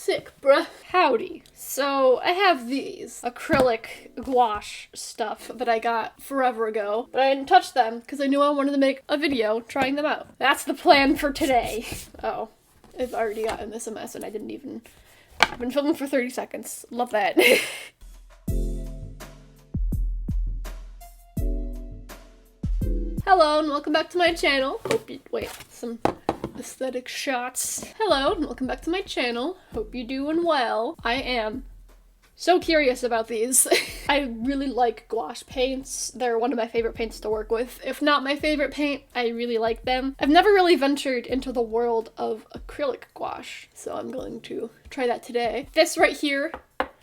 sick, bruh. Howdy. So, I have these acrylic gouache stuff that I got forever ago, but I didn't touch them because I knew I wanted to make a video trying them out. That's the plan for today. Oh, I've already gotten this a mess and I've been filming for 30 seconds. Love that. Hello and welcome back to my channel. Wait, some aesthetic shots. Hello and welcome back to my channel. Hope you're doing well. I am so curious about these. I really like gouache paints. They're one of my favorite paints to work with. If not my favorite paint, I really like them. I've never really ventured into the world of acrylic gouache, so I'm going to try that today. This right here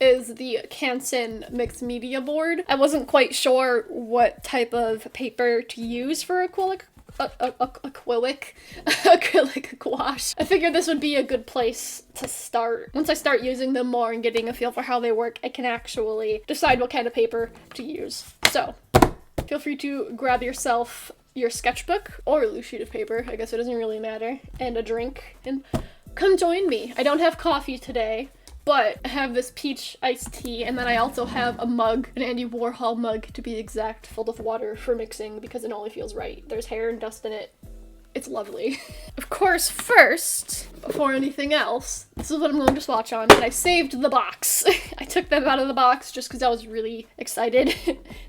is the Canson mixed media board. I wasn't quite sure what type of paper to use for acrylic gouache. I figured this would be a good place to start. Once I start using them more and getting a feel for how they work, I can actually decide what kind of paper to use. So, feel free to grab yourself your sketchbook or a loose sheet of paper, I guess it doesn't really matter, and a drink, and come join me. I don't have coffee today, but I have this peach iced tea, and then I also have a mug, an Andy Warhol mug to be exact, filled with water for mixing because it only feels right. There's hair and dust in it. It's lovely. Of course, first, before anything else, this is what I'm going to swatch on, and I saved the box. I took them out of the box just because I was really excited,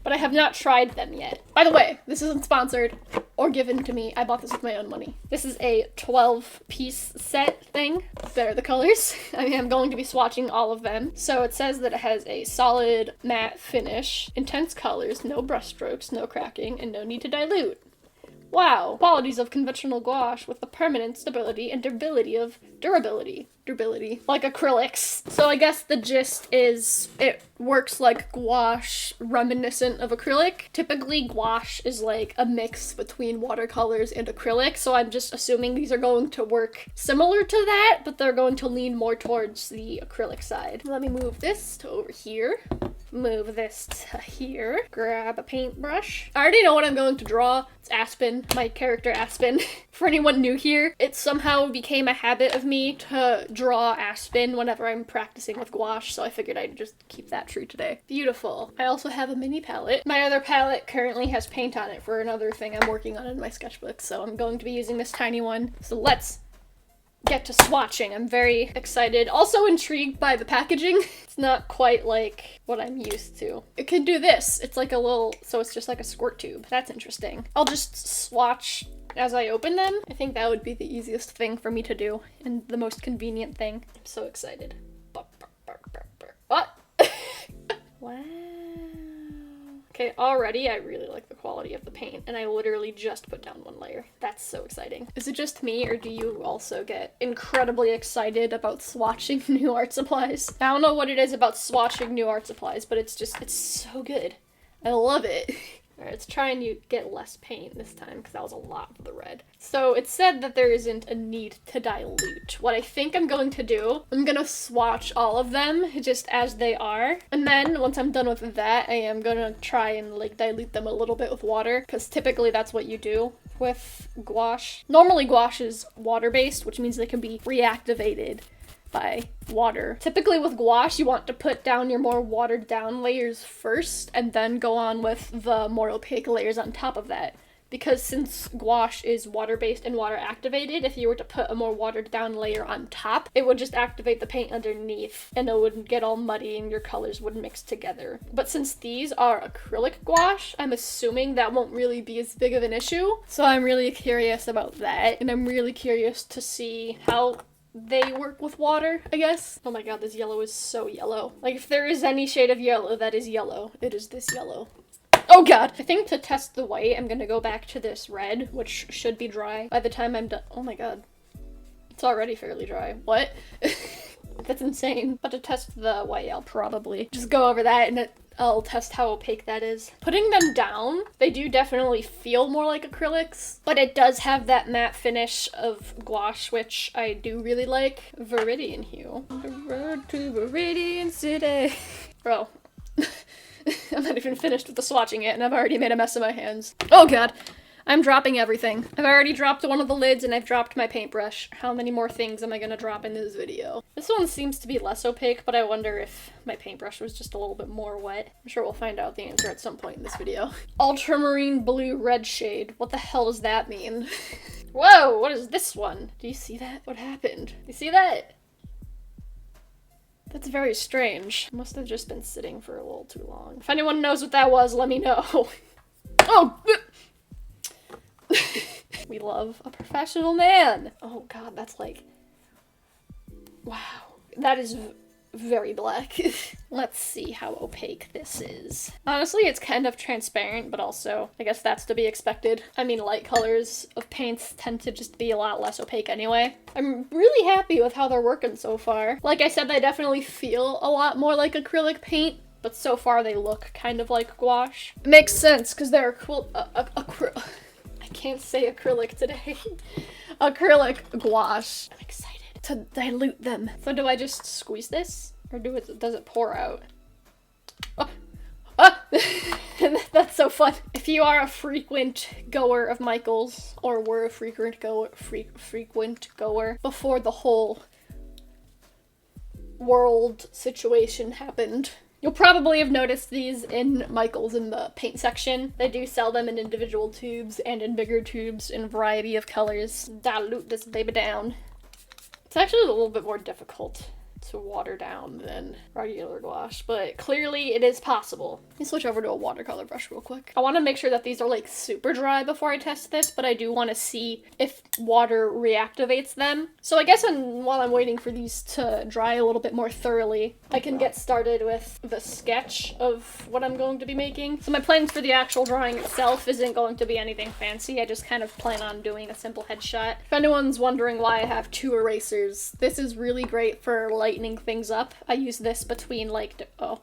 but I have not tried them yet. By the way, this isn't sponsored or given to me. I bought this with my own money. This is a 12-piece set thing. There are the colors. I am going to be swatching all of them. So it says that it has a solid matte finish, intense colors, no brush strokes, no cracking, and no need to dilute. Wow, qualities of conventional gouache with the permanent stability and durability of durability, like acrylics. So I guess the gist is it works like gouache reminiscent of acrylic. Typically gouache is like a mix between watercolors and acrylic, so I'm just assuming these are going to work similar to that, but they're going to lean more towards the acrylic side. Let me move this to over here. Move this to here. Grab a paintbrush. I already know what I'm going to draw. It's Aspen, my character Aspen. For anyone new here, it somehow became a habit of me to draw Aspen whenever I'm practicing with gouache, so I figured I'd just keep that true today. Beautiful. I also have a mini palette. My other palette currently has paint on it for another thing I'm working on in my sketchbook, so I'm going to be using this tiny one. So let's get to swatching. I'm very excited. Also intrigued by the packaging. It's not quite like what I'm used to. It could do this. It's like a little, so it's just like a squirt tube. That's interesting. I'll just swatch as I open them. I think that would be the easiest thing for me to do and the most convenient thing. I'm so excited. What? Wow. Okay, already I really like the quality of the paint, and I literally just put down one layer. That's so exciting. Is it just me, or do you also get incredibly excited about swatching new art supplies? I don't know what it is about swatching new art supplies, but it's so good. I love it. Alright, let's try and get less paint this time, because that was a lot of the red. So it said that there isn't a need to dilute. What I think I'm going to do, I'm gonna swatch all of them just as they are. And then once I'm done with that, I am gonna try and like dilute them a little bit with water, because typically that's what you do with gouache. Normally gouache is water-based, which means they can be reactivated by water. Typically with gouache, you want to put down your more watered down layers first and then go on with the more opaque layers on top of that. Because since gouache is water-based and water activated, if you were to put a more watered down layer on top, it would just activate the paint underneath and it wouldn't get all muddy and your colors wouldn't mix together. But since these are acrylic gouache, I'm assuming that won't really be as big of an issue. So I'm really curious about that, and I'm really curious to see how they work with water, I guess. Oh my god, this yellow is so yellow. Like, if there is any shade of yellow that is yellow, it is this yellow. Oh god! I think to test the white, I'm gonna go back to this red, which should be dry by the time I'm done. Oh my god. It's already fairly dry. What? That's insane. But to test the white, I'll probably just go over that and I'll test how opaque that is. Putting them down, they do definitely feel more like acrylics, but it does have that matte finish of gouache, which I do really like. Viridian hue. The road to Viridian City. Bro. I'm not even finished with the swatching yet, and I've already made a mess of my hands. Oh god. I'm dropping everything. I've already dropped one of the lids and I've dropped my paintbrush. How many more things am I gonna drop in this video? This one seems to be less opaque, but I wonder if my paintbrush was just a little bit more wet. I'm sure we'll find out the answer at some point in this video. Ultramarine blue red shade. What the hell does that mean? Whoa, what is this one? Do you see that? What happened? You see that? That's very strange. Must have just been sitting for a little too long. If anyone knows what that was, let me know. Oh! We love a professional man. Oh god, that's like... Wow. That is very black. Let's see how opaque this is. Honestly, it's kind of transparent, but also, I guess that's to be expected. I mean, light colors of paints tend to just be a lot less opaque anyway. I'm really happy with how they're working so far. Like I said, they definitely feel a lot more like acrylic paint, but so far they look kind of like gouache. It makes sense, because they're I can't say acrylic today. Acrylic gouache. I'm excited to dilute them. So do I just squeeze this? Or does it pour out? Oh. Ah! That's so fun. If you are a frequent goer of Michael's, or were a frequent goer before the whole world situation happened, you'll probably have noticed these in Michael's in the paint section. They do sell them in individual tubes and in bigger tubes in a variety of colors. Dilute this baby down. It's actually a little bit more difficult to water down than regular gouache, but clearly it is possible. Let me switch over to a watercolor brush real quick. I want to make sure that these are like super dry before I test this, but I do want to see if water reactivates them. So I guess while I'm waiting for these to dry a little bit more thoroughly, I can get started with the sketch of what I'm going to be making. So my plans for the actual drawing itself isn't going to be anything fancy. I just kind of plan on doing a simple headshot. If anyone's wondering why I have 2 erasers, this is really great for lightening things up. I use this between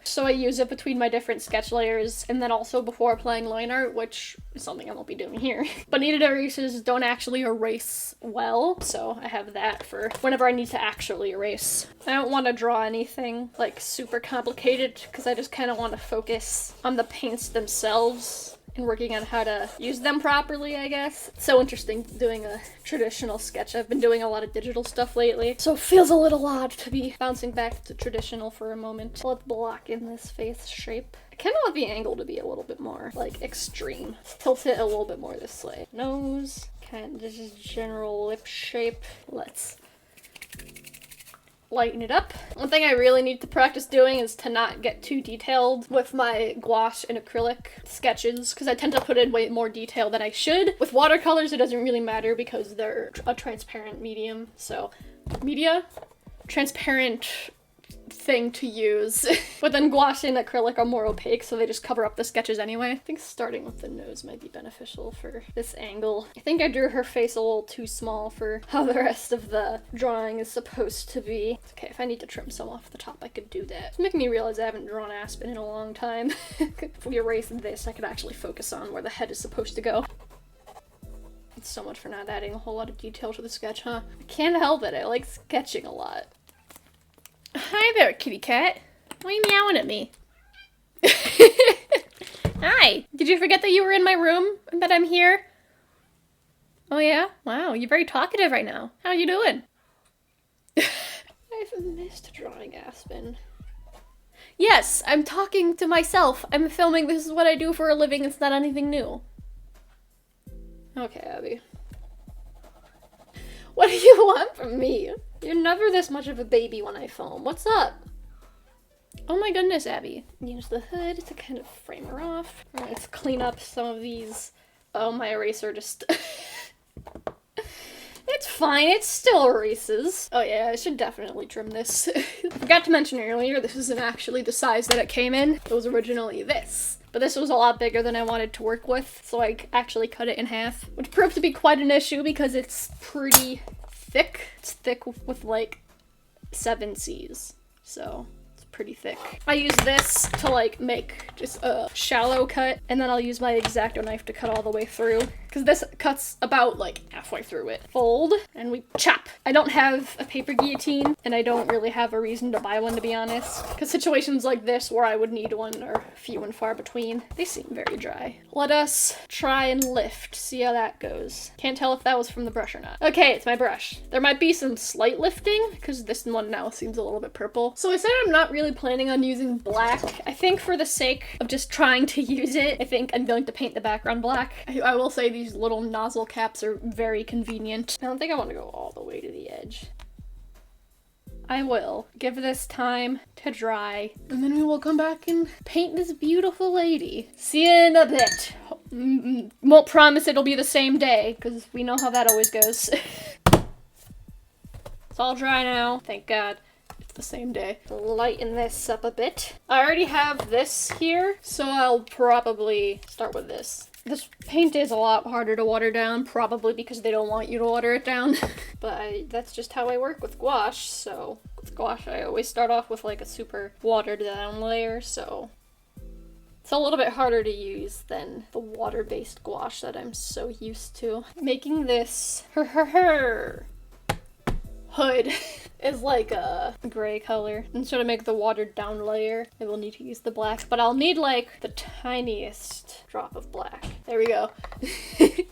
so I use it between my different sketch layers and then also before applying line art, which is something I won't be doing here. But kneaded erasers don't actually erase well, so I have that for whenever I need to actually erase. I don't want to draw anything like super complicated because I just kind of want to focus on the paints themselves and working on how to use them properly, I guess. It's so interesting doing a traditional sketch. I've been doing a lot of digital stuff lately, so it feels a little odd to be bouncing back to traditional for a moment. Let's block in this face shape. I kind of want the angle to be a little bit more, like, extreme. Let's tilt it a little bit more this way. Nose, kind of just general lip shape. Let's lighten it up. One thing I really need to practice doing is to not get too detailed with my gouache and acrylic sketches, because I tend to put in way more detail than I should. With watercolors, it doesn't really matter because they're a transparent medium, so transparent thing to use. But then gouache and acrylic are more opaque, so they just cover up the sketches anyway. I think starting with the nose might be beneficial for this angle. I think I drew her face a little too small for how the rest of the drawing is supposed to be. Okay, if I need to trim some off the top, I could do that. It's making me realize I haven't drawn Aspen in a long time. If we erase this, I could actually focus on where the head is supposed to go. It's so much for not adding a whole lot of detail to the sketch, huh? I can't help it, I like sketching a lot. Hi there, kitty cat. Why are you meowing at me? Hi! Did you forget that you were in my room and that I'm here? Oh yeah? Wow, you're very talkative right now. How are you doing? I've missed drawing Aspen. Yes, I'm talking to myself. I'm filming. This is what I do for a living. It's not anything new. Okay, Abby. What do you want from me? You're never this much of a baby when I film. What's up? Oh my goodness, Abby. Use the hood to kind of frame her off. Let's clean up some of these. Oh, my eraser just... It's fine, it still erases. Oh yeah, I should definitely trim this. Forgot to mention earlier, this isn't actually the size that it came in. It was originally this. But this was a lot bigger than I wanted to work with, so I actually cut it in half. Which proved to be quite an issue because it's pretty thick. It's thick with like 7 C's, so it's pretty thick. I use this to like make just a shallow cut, and then I'll use my X-Acto knife to cut all the way through, because this cuts about like halfway through it. Fold, and we chop. I don't have a paper guillotine, and I don't really have a reason to buy one, to be honest, because situations like this where I would need one are few and far between. They seem very dry. Let us try and lift, see how that goes. Can't tell if that was from the brush or not. Okay, it's my brush. There might be some slight lifting, because this one now seems a little bit purple. So I said I'm not really planning on using black. I think for the sake of just trying to use it, I think I'm going to paint the background black. I will say these little nozzle caps are very convenient. I don't think I want to go all the way to the edge. I will give this time to dry, and then we will come back and paint this beautiful lady. See you in a bit. Won't promise it'll be the same day, because we know how that always goes. It's all dry now, thank God. It's the same day. Lighten this up a bit. I already have this here, so I'll probably start with this. This paint is a lot harder to water down, probably because they don't want you to water it down. But that's just how I work with gouache, so with gouache I always start off with like a super watered down layer, so it's a little bit harder to use than the water-based gouache that I'm so used to. Making this hood is like a gray color. And so to make the watered down layer, I will need to use the black, but I'll need like the tiniest drop of black. There we go.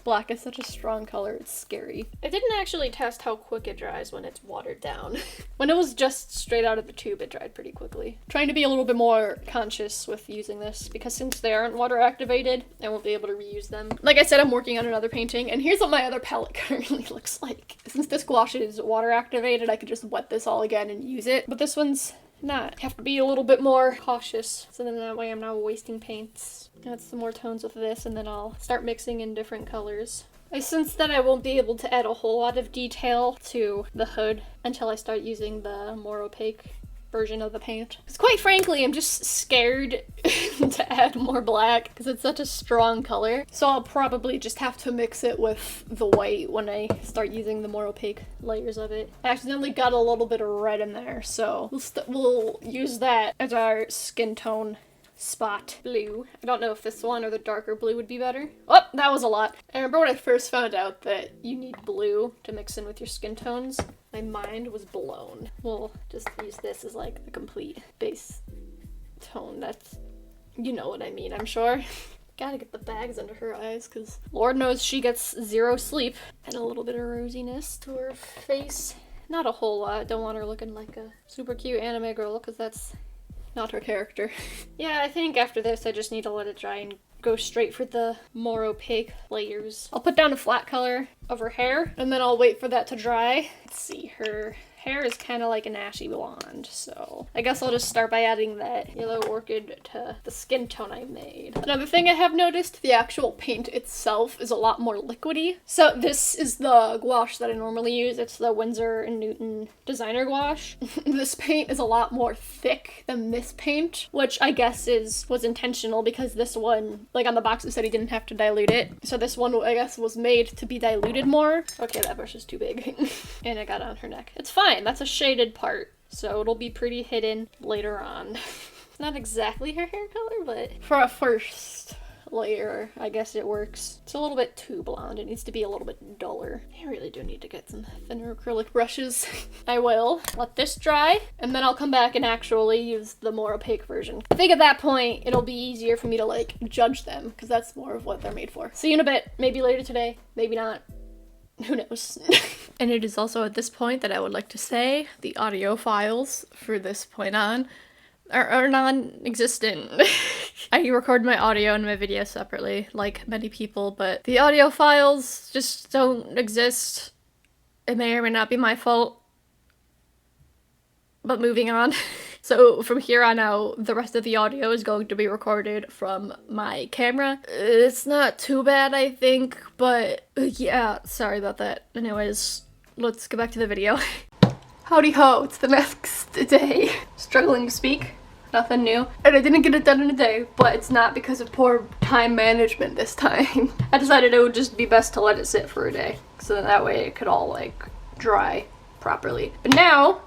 Black is such a strong color, it's scary. I didn't actually test how quick it dries when it's watered down. When it was just straight out of the tube, it dried pretty quickly. Trying to be a little bit more conscious with using this, because since they aren't water activated, I won't be able to reuse them. Like I said, I'm working on another painting, and here's what my other palette currently looks like. Since this gouache is water activated, I could just wet this all again and use it, but this one's not. I have to be a little bit more cautious, so then that way I'm not wasting paints. Add some more tones with this, and then I'll start mixing in different colors. I sense that I won't be able to add a whole lot of detail to the hood until I start using the more opaque version of the paint. Because quite frankly, I'm just scared to add more black because it's such a strong color. So I'll probably just have to mix it with the white when I start using the more opaque layers of it. I accidentally got a little bit of red in there, so we'll use that as our skin tone spot. Blue. I don't know if this one or the darker blue would be better. Oh, that was a lot. I remember when I first found out that you need blue to mix in with your skin tones, my mind was blown. We'll just use this as like a complete base tone. That's, you know what I mean, I'm sure. Gotta get the bags under her eyes because Lord knows she gets zero sleep. And a little bit of rosiness to her face. Not a whole lot. Don't want her looking like a super cute anime girl because that's not her character. Yeah, I think after this I just need to let it dry and go straight for the more opaque layers. I'll put down a flat color of her hair and then I'll wait for that to dry. Let's see, her hair is kind of like an ashy blonde, so I guess I'll just start by adding that yellow orchid to the skin tone I made. Another thing I have noticed, the actual paint itself is a lot more liquidy. So this is the gouache that I normally use. It's the Winsor & Newton designer gouache. This paint is a lot more thick than this paint, which I guess was intentional because this one, like on the box it said he didn't have to dilute it. So this one, I guess, was made to be diluted more. Okay, that brush is too big. And I got it on her neck. It's fine. That's a shaded part, so it'll be pretty hidden later on. It's not exactly her hair color, but for a first layer, I guess it works. It's a little bit too blonde. It needs to be a little bit duller. I really do need to get some thinner acrylic brushes. I will let this dry, and then I'll come back and actually use the more opaque version. I think at that point, it'll be easier for me to like judge them, because that's more of what they're made for. See you in a bit. Maybe later today, maybe not. Who knows? And it is also at this point that I would like to say the audio files for this point on are non-existent. I record my audio and my video separately, like many people, but the audio files just don't exist. It may or may not be my fault. But moving on. So from here on out, the rest of the audio is going to be recorded from my camera. It's not too bad, I think, but yeah, sorry about that. Anyways, let's get back to the video. Howdy ho, it's the next day. Struggling to speak, nothing new. And I didn't get it done in a day, but it's not because of poor time management this time. I decided it would just be best to let it sit for a day, so that way it could all like dry properly. But now,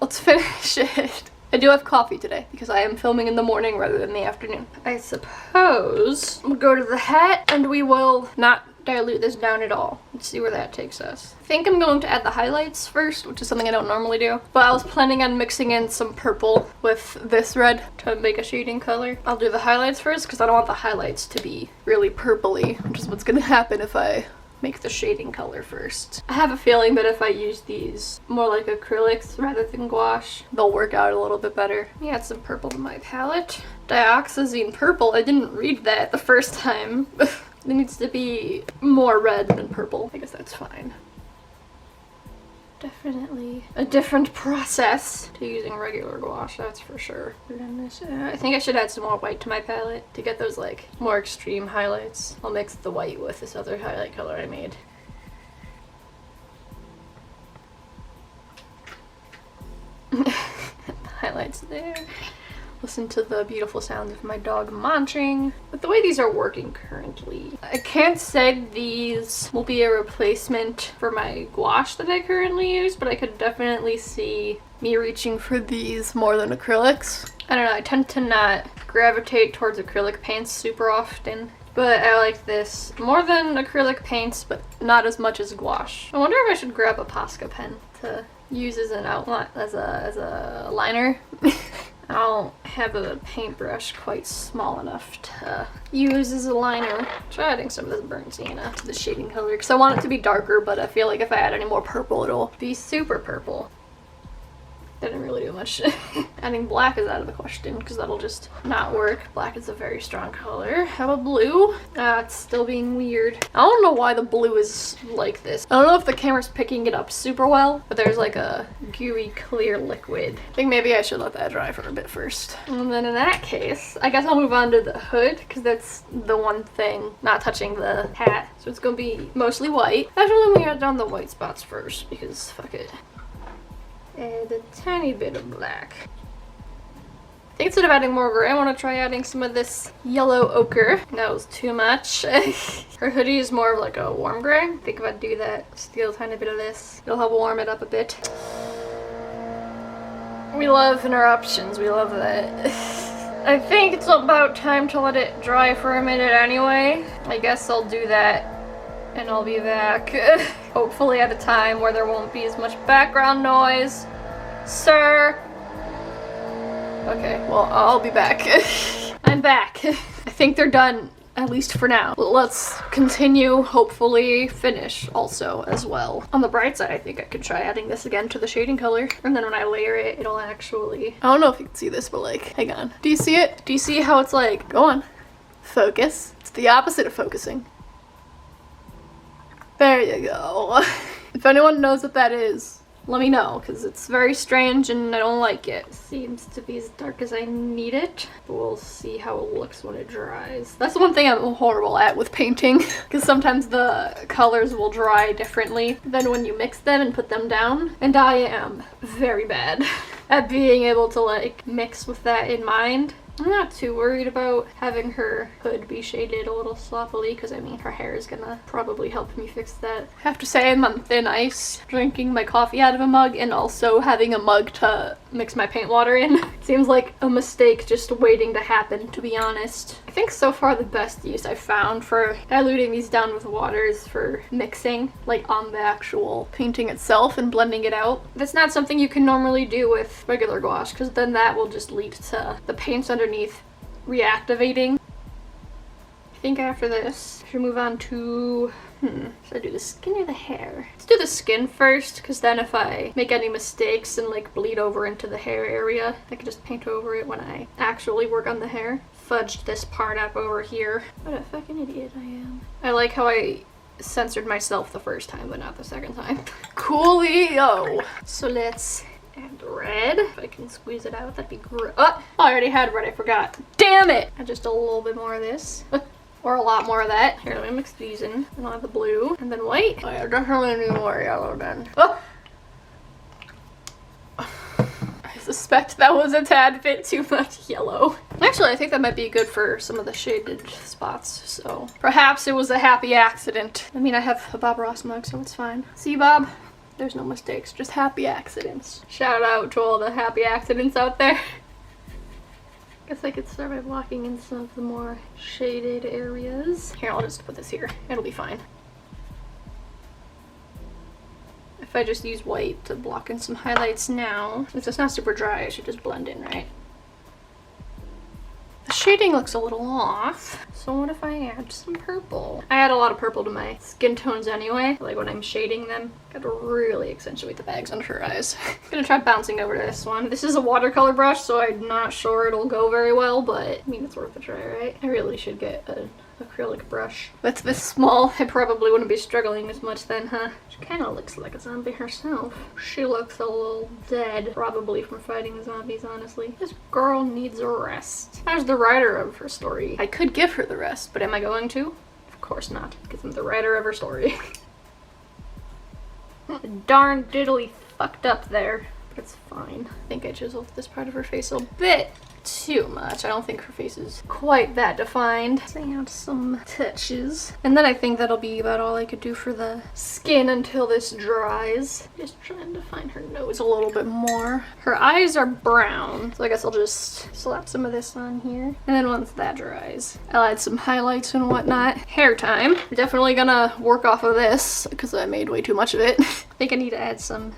let's finish it. I do have coffee today because I am filming in the morning rather than the afternoon. I suppose we'll go to the hat and we will not dilute this down at all. Let's see where that takes us. I think I'm going to add the highlights first, which is something I don't normally do. But I was planning on mixing in some purple with this red to make a shading color. I'll do the highlights first because I don't want the highlights to be really purpley, which is what's gonna happen if I make the shading color first. I have a feeling that if I use these more like acrylics rather than gouache, they'll work out a little bit better. Let me add some purple to my palette. Dioxazine purple, I didn't read that the first time. It needs to be more red than purple. I guess that's fine. Definitely a different process to using regular gouache, that's for sure. I think I should add some more white to my palette to get those like more extreme highlights. I'll mix the white with this other highlight color I made. Highlights there. Listen to the beautiful sounds of my dog munching. But the way these are working currently, I can't say these will be a replacement for my gouache that I currently use, but I could definitely see me reaching for these more than acrylics. I don't know, I tend to not gravitate towards acrylic paints super often, but I like this more than acrylic paints, but not as much as gouache. I wonder if I should grab a Posca pen to use as an outline, as a liner. I don't have a paintbrush quite small enough to use as a liner. Try adding some of this burnt sienna to the shading color because I want it to be darker, but I feel like if I add any more purple, it'll be super purple. That didn't really do much. Adding black is out of the question because that'll just not work. Black is a very strong color. How about blue? It's still being weird. I don't know why the blue is like this. I don't know if the camera's picking it up super well, but there's like a gooey clear liquid. I think maybe I should let that dry for a bit first. And then in that case, I guess I'll move on to the hood because that's the one thing not touching the hat. So it's gonna be mostly white. Actually, let me add down the white spots first because fuck it. Add a tiny bit of black. I think instead of adding more gray, I want to try adding some of this yellow ochre. That was too much. Her hoodie is more of like a warm gray. I think if I do that, steal a tiny bit of this, it'll help warm it up a bit. We love interruptions, we love that. I think it's about time to let it dry for a minute anyway. I guess I'll do that and I'll be back. Hopefully at a time where there won't be as much background noise. Sir! Okay, well, I'll be back. I'm back. I think they're done, at least for now. Let's continue, hopefully finish also as well. On the bright side, I think I could try adding this again to the shading color. And then when I layer it, it'll actually... I don't know if you can see this, but like, hang on. Do you see it? Do you see how it's like, go on, focus. It's the opposite of focusing. There you go. If anyone knows what that is, let me know, because it's very strange and I don't like it. Seems to be as dark as I need it. We'll see how it looks when it dries. That's the one thing I'm horrible at with painting, because sometimes the colors will dry differently than when you mix them and put them down. And I am very bad at being able to like mix with that in mind. I'm not too worried about having her hood be shaded a little sloppily because I mean her hair is gonna probably help me fix that. I have to say I'm on thin ice drinking my coffee out of a mug and also having a mug to mix my paint water in. Seems like a mistake just waiting to happen, to be honest. I think so far the best use I've found for diluting these down with water is for mixing, like on the actual painting itself and blending it out. That's not something you can normally do with regular gouache because then that will just lead to the paints underneath reactivating. I think after this, I should move on to, should I do the skin or the hair? Let's do the skin first, because then if I make any mistakes and like bleed over into the hair area, I can just paint over it when I actually work on the hair. Fudged this part up over here. What a fucking idiot I am. I like how I censored myself the first time, but not the second time. Coolio! So let's add red. If I can squeeze it out, that'd be great. Oh, I already had red, I forgot. Damn it! Add just a little bit more of this. Or a lot more of that. Here, let me mix these in. And I'll have the blue. And then white. Oh yeah, definitely need more yellow then. Oh! I suspect that was a tad bit too much yellow. Actually, I think that might be good for some of the shaded spots, so perhaps it was a happy accident. I mean, I have a Bob Ross mug, so it's fine. See, Bob? There's no mistakes, just happy accidents. Shout out to all the happy accidents out there. Guess I could start by blocking in some of the more shaded areas. Here, I'll just put this here. It'll be fine. If I just use white to block in some highlights now, since it's not super dry, it should just blend in, right? The shading looks a little off, so what if I add some purple? I add a lot of purple to my skin tones anyway, like when I'm shading them. Gotta really accentuate the bags under her eyes. I'm gonna try bouncing over to this one. This is a watercolor brush, so I'm not sure it'll go very well, but I mean, it's worth a try, right? I really should get an acrylic brush. With this small, I probably wouldn't be struggling as much then, huh? She kind of looks like a zombie herself. She looks a little dead, probably from fighting zombies, honestly. This girl needs a rest. As the writer of her story, I could give her the rest, but am I going to? Of course not, because I'm the writer of her story. Darn diddly fucked up there, but it's fine. I think I chiseled this part of her face a bit too much. I don't think her face is quite that defined. So I add some touches. And then I think that'll be about all I could do for the skin until this dries. Just trying to define her nose a little bit more. Her eyes are brown, so I guess I'll just slap some of this on here. And then once that dries, I'll add some highlights and whatnot. Hair time. I'm definitely gonna work off of this because I made way too much of it. I think I need to add some,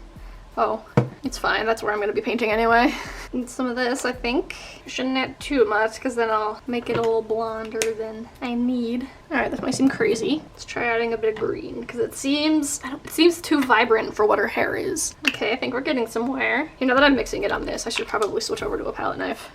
oh, it's fine, that's where I'm gonna be painting anyway. Need some of this, I think. Shouldn't add too much because then I'll make it a little blonder than I need. Alright, this might seem crazy. Let's try adding a bit of green because it seems too vibrant for what her hair is. Okay, I think we're getting somewhere. You know that I'm mixing it on this, I should probably switch over to a palette knife.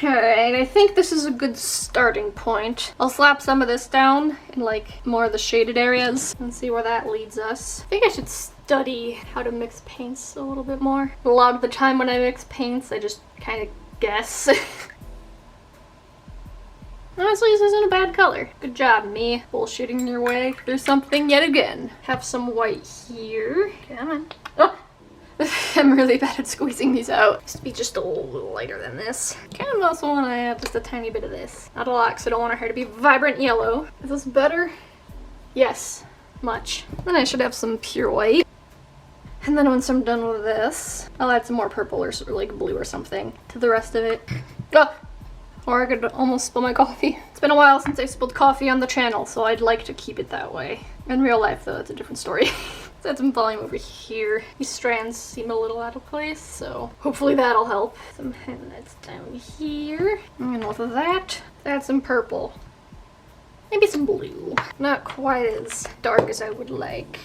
Alright, I think this is a good starting point. I'll slap some of this down in like more of the shaded areas and see where that leads us. I think I should study how to mix paints a little bit more. A lot of the time when I mix paints, I just kind of guess. Honestly, this isn't a bad color. Good job, me. Bullshitting your way through something yet again. Have some white here. Come on. Oh! I'm really bad at squeezing these out. Used to be just a little lighter than this. Kind of also want to add just a tiny bit of this. Not a lot, because I don't want her hair to be vibrant yellow. Is this better? Yes, much. Then I should have some pure white. And then once I'm done with this, I'll add some more purple or like blue or something to the rest of it. Oh! Or I could almost spill my coffee. It's been a while since I spilled coffee on the channel, so I'd like to keep it that way. In real life, though, it's a different story. Let's add some volume over here. These strands seem a little out of place, so hopefully that'll help. Some highlights down here. And with that, add some purple. Maybe some blue. Not quite as dark as I would like.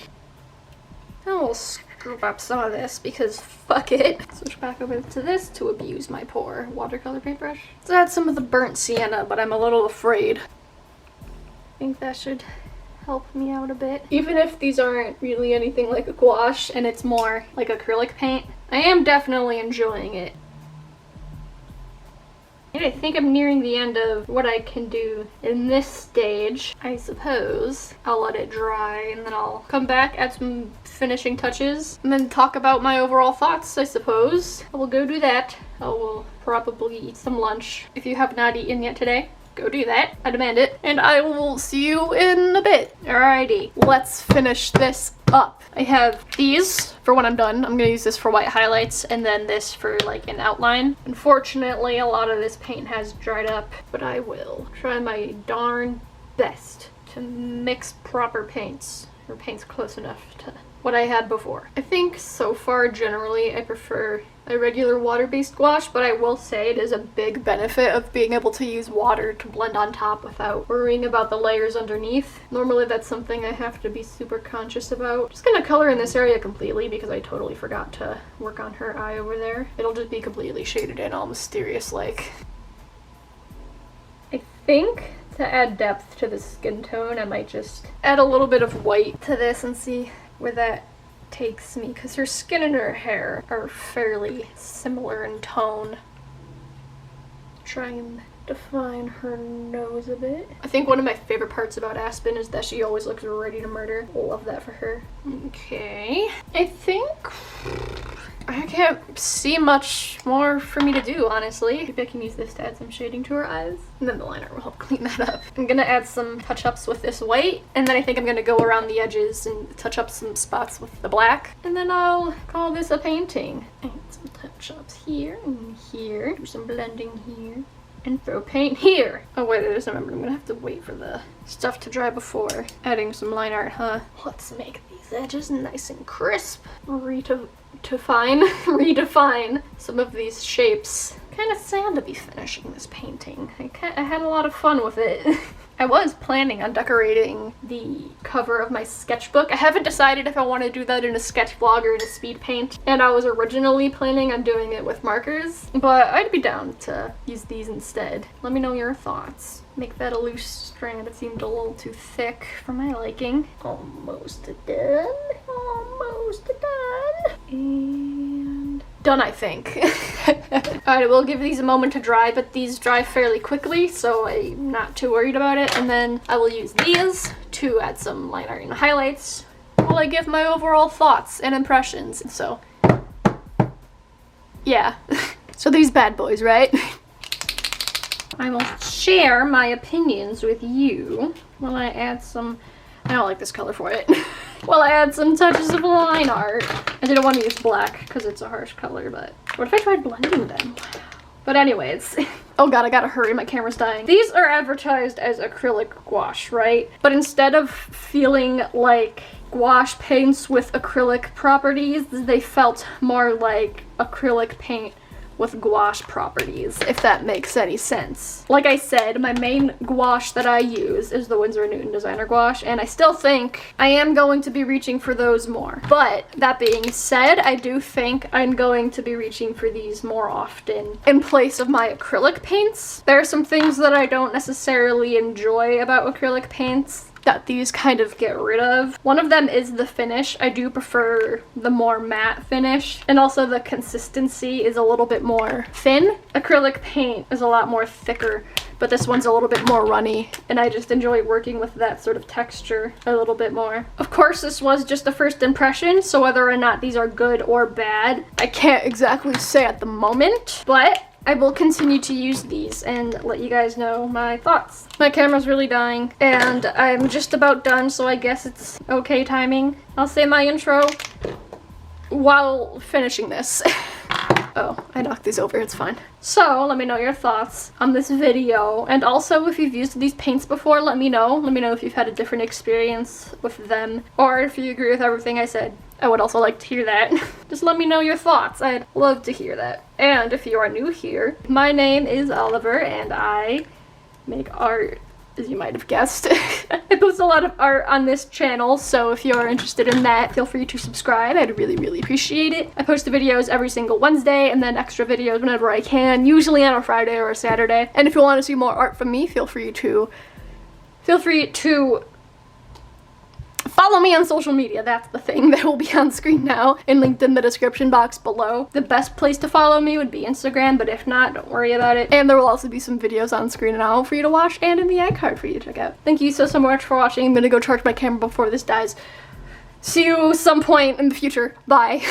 And we'll scoop up some of this because fuck it. Switch back over to this to abuse my poor watercolor paintbrush. Let's add some of the burnt sienna, but I'm a little afraid. I think that should help me out a bit. Even if these aren't really anything like a gouache and it's more like acrylic paint, I am definitely enjoying it. And I think I'm nearing the end of what I can do in this stage. I suppose I'll let it dry and then I'll come back, add some finishing touches, and then talk about my overall thoughts, I suppose. I will go do that. I will probably eat some lunch. If you have not eaten yet today, go do that. I demand it. And I will see you in a bit. Alrighty, let's finish this up. I have these for when I'm done. I'm gonna use this for white highlights and then this for like an outline. Unfortunately, a lot of this paint has dried up, but I will try my darn best to mix proper paints, or paints close enough to what I had before. I think so far, generally, I prefer a regular water-based gouache, but I will say it is a big benefit of being able to use water to blend on top without worrying about the layers underneath. Normally that's something I have to be super conscious about. I'm just gonna color in this area completely because I totally forgot to work on her eye over there. It'll just be completely shaded in, all mysterious-like. I think to add depth to the skin tone, I might just add a little bit of white to this and see where that takes me, because her skin and her hair are fairly similar in tone. Try and define her nose a bit. I think one of my favorite parts about Aspen is that she always looks ready to murder. Love that for her. Okay. I think I can't see much more for me to do, honestly. Maybe I can use this to add some shading to her eyes, and then the liner will help clean that up. I'm gonna add some touch-ups with this white, and then I think I'm gonna go around the edges and touch up some spots with the black, and then I'll call this a painting. Add some touch-ups here and here, do some blending here, and throw paint here. Oh wait, I just remembered I'm gonna have to wait for the stuff to dry before adding some line art, huh? Let's make these edges nice and crisp. Redefine some of these shapes. Kind of sad to be finishing this painting. I had a lot of fun with it. I was planning on decorating the cover of my sketchbook. I haven't decided if I want to do that in a sketch vlog or in a speed paint, and I was originally planning on doing it with markers, but I'd be down to use these instead. Let me know your thoughts. Make that a loose strand. It seemed a little too thick for my liking. Almost done. Almost done. And done, I think. Alright, we'll give these a moment to dry, but these dry fairly quickly, so I'm not too worried about it. And then I will use these to add some line art and highlights while I give my overall thoughts and impressions. So, yeah. So these bad boys, right? I will share my opinions with you while I add some, I don't like this color for it, while I add some touches of line art. I didn't want to use black because it's a harsh color, but what if I tried blending them? But anyways, oh god, I gotta hurry, my camera's dying. These are advertised as acrylic gouache, right? But instead of feeling like gouache paints with acrylic properties, they felt more like acrylic paint with gouache properties, if that makes any sense. Like I said, my main gouache that I use is the Winsor & Newton designer gouache, and I still think I am going to be reaching for those more. But that being said, I do think I'm going to be reaching for these more often in place of my acrylic paints. There are some things that I don't necessarily enjoy about acrylic paints that these kind of get rid of. One of them is the finish. I do prefer the more matte finish, and also the consistency is a little bit more thin. Acrylic paint is a lot more thicker, but this one's a little bit more runny, and I just enjoy working with that sort of texture a little bit more. Of course, this was just a first impression, so whether or not these are good or bad, I can't exactly say at the moment, but I will continue to use these and let you guys know my thoughts. My camera's really dying, and I'm just about done, so I guess it's okay timing. I'll say my intro while finishing this. Oh, I knocked these over, it's fine. So, let me know your thoughts on this video, and also if you've used these paints before, let me know. Let me know if you've had a different experience with them, or if you agree with everything I said. I would also like to hear that. Just let me know your thoughts. I'd love to hear that. And if you are new here, my name is Oliver, and I make art, as you might have guessed. I post a lot of art on this channel, so if you're interested in that, feel free to subscribe. I'd really, really appreciate it. I post the videos every single Wednesday, and then extra videos whenever I can, usually on a Friday or a Saturday. And if you want to see more art from me, feel free to follow me on social media. That's the thing that will be on screen now and linked in the description box below. The best place to follow me would be Instagram, but if not, don't worry about it. And there will also be some videos on screen now for you to watch and in the iCard for you to check out. Thank you so much for watching. I'm gonna go charge my camera before this dies. See you some point in the future. Bye.